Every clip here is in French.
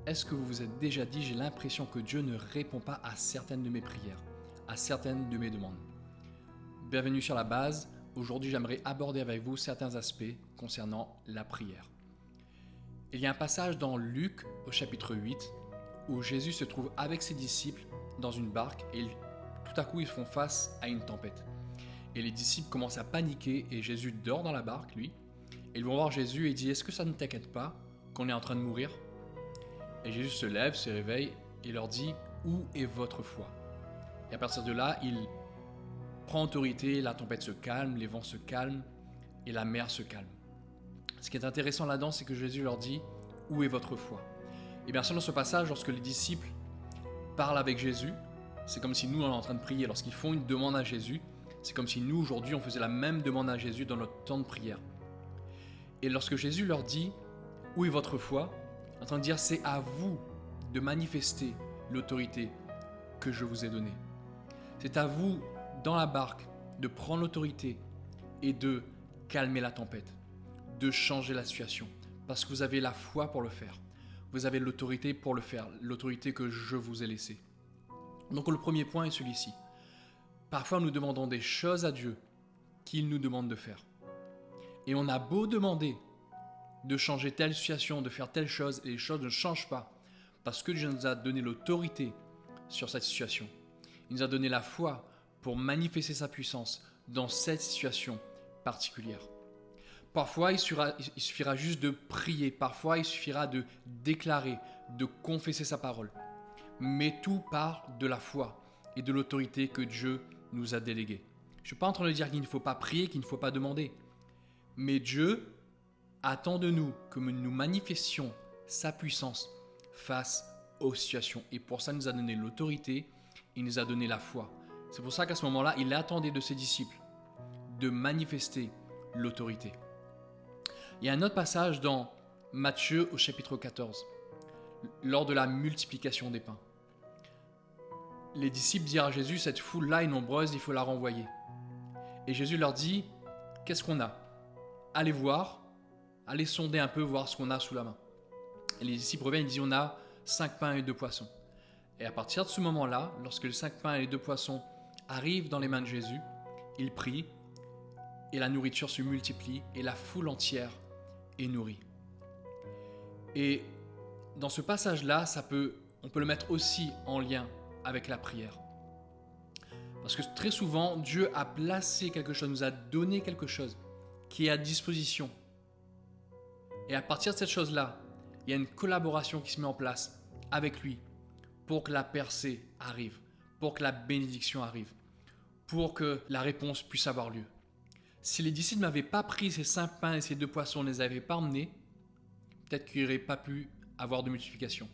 Est-ce que vous vous êtes déjà dit, j'ai l'impression que Dieu ne répond pas à certaines de mes prières, à certaines de mes demandes? Bienvenue sur la base. Aujourd'hui, j'aimerais aborder avec vous certains aspects concernant la prière. Il y a un passage dans Luc au chapitre 8 où Jésus se trouve avec ses disciples dans une barque et tout à coup ils font face à une tempête. Et les disciples commencent à paniquer et Jésus dort dans la barque, lui. Et ils vont voir Jésus et il dit, est-ce que ça ne t'inquiète pas qu'on est en train de mourir? Et Jésus se lève, se réveille et leur dit, où est votre foi? Et à partir de là, il prend autorité, la tempête se calme, les vents se calment et la mer se calme. Ce qui est intéressant là-dedans, c'est que Jésus leur dit, où est votre foi? Et bien sûr, dans ce passage, lorsque les disciples parlent avec Jésus, c'est comme si nous, on est en train de prier. Lorsqu'ils font une demande à Jésus, c'est comme si nous, aujourd'hui, on faisait la même demande à Jésus dans notre temps de prière. Et lorsque Jésus leur dit, où est votre foi? En train de dire, c'est à vous de manifester l'autorité que je vous ai donnée. C'est à vous, dans la barque, de prendre l'autorité et de calmer la tempête, de changer la situation, parce que vous avez la foi pour le faire. Vous avez l'autorité pour le faire, l'autorité que je vous ai laissée. Donc le premier point est celui-ci. Parfois nous demandons des choses à Dieu qu'il nous demande de faire. Et on a beau demander de changer telle situation, de faire telle chose, et les choses ne changent pas, parce que Dieu nous a donné l'autorité sur cette situation. Il nous a donné la foi pour manifester sa puissance dans cette situation particulière. Parfois, il suffira juste de prier. Parfois, il suffira de déclarer, de confesser sa parole. Mais tout part de la foi et de l'autorité que Dieu nous a déléguée. Je ne suis pas en train de dire qu'il ne faut pas prier, qu'il ne faut pas demander. Mais Dieu attend de nous que nous manifestions sa puissance face aux situations. Et pour ça, il nous a donné l'autorité, il nous a donné la foi. C'est pour ça qu'à ce moment-là, il attendait de ses disciples de manifester l'autorité. Il y a un autre passage dans Matthieu au chapitre 14, lors de la multiplication des pains. Les disciples dirent à Jésus, cette foule-là est nombreuse, il faut la renvoyer. Et Jésus leur dit, qu'est-ce qu'on a? Allez voir, allez sonder un peu, voir ce qu'on a sous la main. Et les disciples reviennent et disent, on a 5 pains et 2 poissons. Et à partir de ce moment-là, lorsque les 5 pains et les 2 poissons arrivent dans les mains de Jésus, il prie et la nourriture se multiplie et la foule entière est nourrie. Et dans ce passage-là, on peut le mettre aussi en lien avec la prière. Parce que très souvent, Dieu a placé quelque chose, nous a donné quelque chose qui est à disposition. Et à partir de cette chose-là, il y a une collaboration qui se met en place avec lui pour que la percée arrive, pour que la bénédiction arrive, pour que la réponse puisse avoir lieu. Si les disciples n'avaient pas pris ces 5 pains et ces 2 poissons, ne les avaient pas emmenés, peut-être qu'il n'y aurait pas pu avoir de multiplication.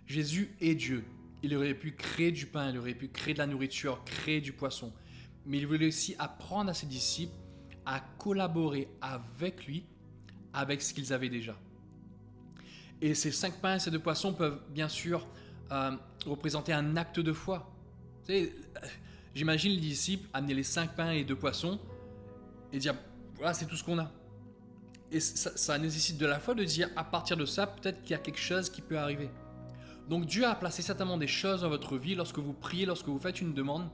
Jésus est Dieu. Il aurait pu créer du pain, il aurait pu créer de la nourriture, créer du poisson. Mais il voulait aussi apprendre à ses disciples à collaborer avec lui, avec ce qu'ils avaient déjà. Et ces 5 pains et ces 2 poissons peuvent bien sûr représenter un acte de foi. Vous savez, j'imagine les disciples amener les 5 pains et 2 poissons et dire, voilà, c'est tout ce qu'on a. Et ça nécessite de la foi de dire, à partir de ça, peut-être qu'il y a quelque chose qui peut arriver. Donc Dieu a placé certainement des choses dans votre vie lorsque vous priez, lorsque vous faites une demande.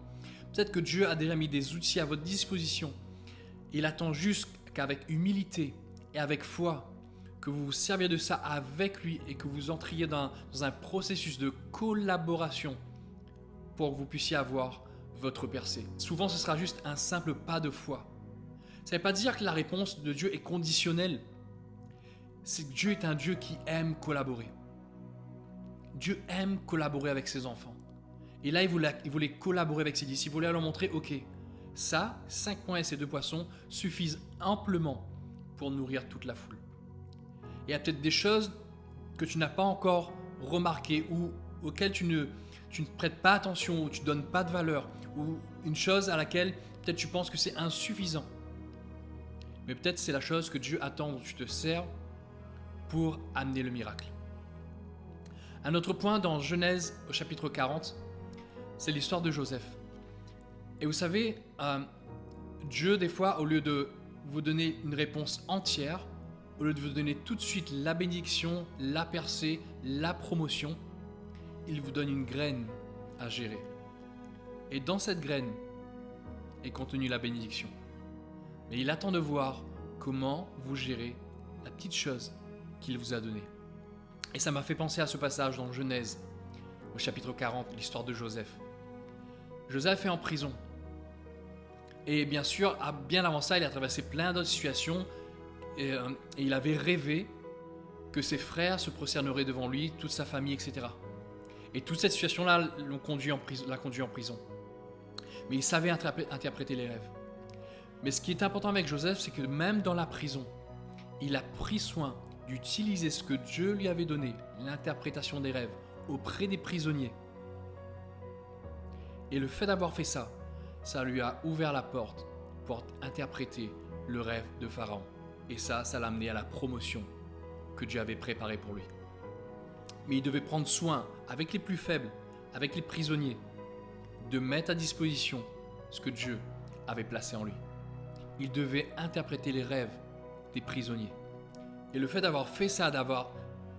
Peut-être que Dieu a déjà mis des outils à votre disposition. Il attend juste qu'avec humilité et avec foi, que vous vous serviez de ça avec lui et que vous entriez dans un processus de collaboration pour que vous puissiez avoir votre percée. Souvent, ce sera juste un simple pas de foi. Ça ne veut pas dire que la réponse de Dieu est conditionnelle. C'est que Dieu est un Dieu qui aime collaborer. Dieu aime collaborer avec ses enfants. Et là, il voulait collaborer avec ses disciples. Il voulait leur montrer, ok, ça, 5 pains et ces 2 poissons suffisent amplement pour nourrir toute la foule. Et il y a peut-être des choses que tu n'as pas encore remarquées ou auxquelles tu ne prêtes pas attention ou tu ne donnes pas de valeur ou une chose à laquelle peut-être tu penses que c'est insuffisant. Mais peut-être c'est la chose que Dieu attend dont tu te sers pour amener le miracle. Un autre point dans Genèse au chapitre 40, c'est l'histoire de Joseph. Et vous savez, Dieu, des fois, au lieu de vous donner une réponse entière, au lieu de vous donner tout de suite la bénédiction, la percée, la promotion, il vous donne une graine à gérer. Et dans cette graine est contenue la bénédiction. Mais il attend de voir comment vous gérez la petite chose qu'il vous a donnée. Et ça m'a fait penser à ce passage dans Genèse, au chapitre 40, l'histoire de Joseph. Joseph est en prison. Et bien sûr, bien avant ça, il a traversé plein d'autres situations. Et il avait rêvé que ses frères se prosterneraient devant lui, toute sa famille, etc. Et toute cette situation-là l'a conduit en prison. Mais il savait interpréter les rêves. Mais ce qui est important avec Joseph, c'est que même dans la prison, il a pris soin d'utiliser ce que Dieu lui avait donné, l'interprétation des rêves, auprès des prisonniers. Et le fait d'avoir fait ça, ça lui a ouvert la porte pour interpréter le rêve de Pharaon. Et ça l'a amené à la promotion que Dieu avait préparée pour lui. Mais il devait prendre soin, avec les plus faibles, avec les prisonniers, de mettre à disposition ce que Dieu avait placé en lui. Il devait interpréter les rêves des prisonniers. Et le fait d'avoir fait ça, d'avoir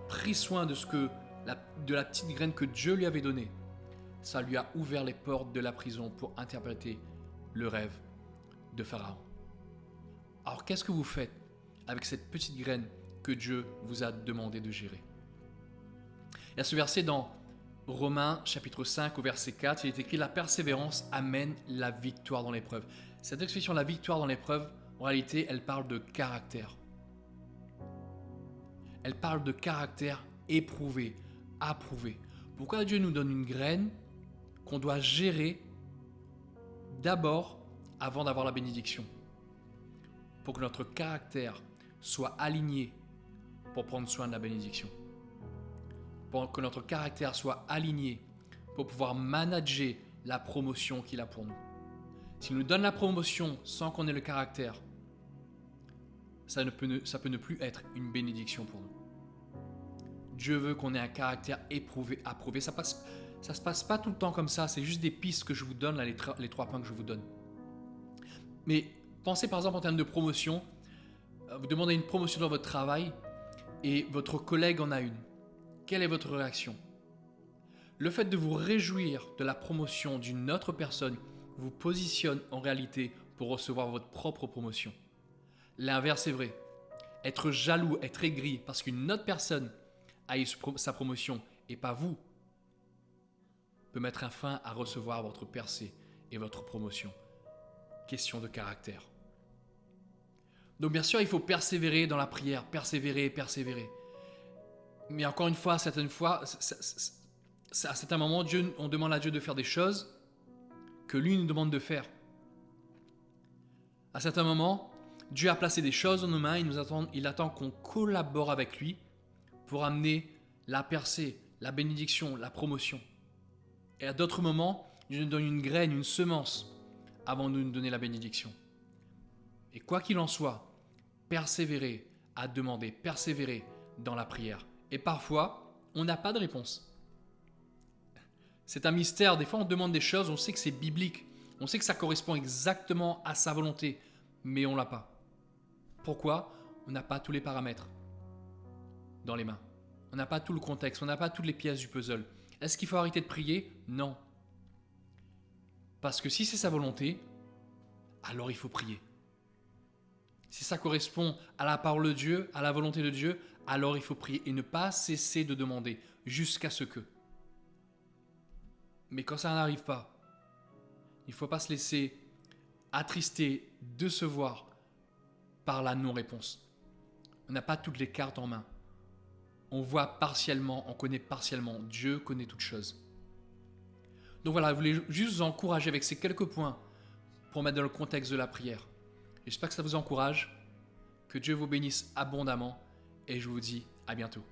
pris soin de la petite graine que Dieu lui avait donnée, ça lui a ouvert les portes de la prison pour interpréter le rêve de Pharaon. Alors qu'est-ce que vous faites avec cette petite graine que Dieu vous a demandé de gérer? Il y a ce verset dans Romains chapitre 5 au verset 4, il est écrit « La persévérance amène la victoire dans l'épreuve ». Cette expression « la victoire dans l'épreuve », en réalité, elle parle de caractère. Elle parle de caractère éprouvé, approuvé. Pourquoi Dieu nous donne une graine qu'on doit gérer d'abord avant d'avoir la bénédiction? Pour que notre caractère soit aligné pour prendre soin de la bénédiction. Pour que notre caractère soit aligné pour pouvoir manager la promotion qu'il a pour nous. S'il nous donne la promotion sans qu'on ait le caractère, ça peut ne plus être une bénédiction pour nous. Dieu veut qu'on ait un caractère éprouvé, approuvé. Ça se passe pas tout le temps comme ça, c'est juste des pistes que je vous donne, là, les 3 points que je vous donne. Mais pensez par exemple en termes de promotion. Vous demandez une promotion dans votre travail et votre collègue en a une. Quelle est votre réaction? Le fait de vous réjouir de la promotion d'une autre personne vous positionne en réalité pour recevoir votre propre promotion. L'inverse est vrai. Être jaloux, être aigri parce qu'une autre personne a eu sa promotion et pas vous, peut mettre un frein à recevoir votre percée et votre promotion. Question de caractère. Donc bien sûr, il faut persévérer dans la prière, persévérer. Mais encore une fois, à certains moments, on demande à Dieu de faire des choses que lui nous demande de faire. À certains moments, Dieu a placé des choses dans nos mains, il attend qu'on collabore avec lui pour amener la percée, la bénédiction, la promotion. Et à d'autres moments, Dieu nous donne une graine, une semence avant de nous donner la bénédiction. Et quoi qu'il en soit, persévérer à demander, persévérer dans la prière. Et parfois, on n'a pas de réponse. C'est un mystère. Des fois, on demande des choses, on sait que c'est biblique. On sait que ça correspond exactement à sa volonté, mais on ne l'a pas. Pourquoi? On n'a pas tous les paramètres dans les mains. On n'a pas tout le contexte, on n'a pas toutes les pièces du puzzle. Est-ce qu'il faut arrêter de prier? Non. Parce que si c'est sa volonté, alors il faut prier. Si ça correspond à la parole de Dieu, à la volonté de Dieu, alors il faut prier et ne pas cesser de demander jusqu'à ce que. Mais quand ça n'arrive pas, il ne faut pas se laisser attrister, décevoir par la non-réponse. On n'a pas toutes les cartes en main. On voit partiellement, on connaît partiellement. Dieu connaît toutes choses. Donc voilà, je voulais juste vous encourager avec ces quelques points pour mettre dans le contexte de la prière. J'espère que ça vous encourage, que Dieu vous bénisse abondamment et je vous dis à bientôt.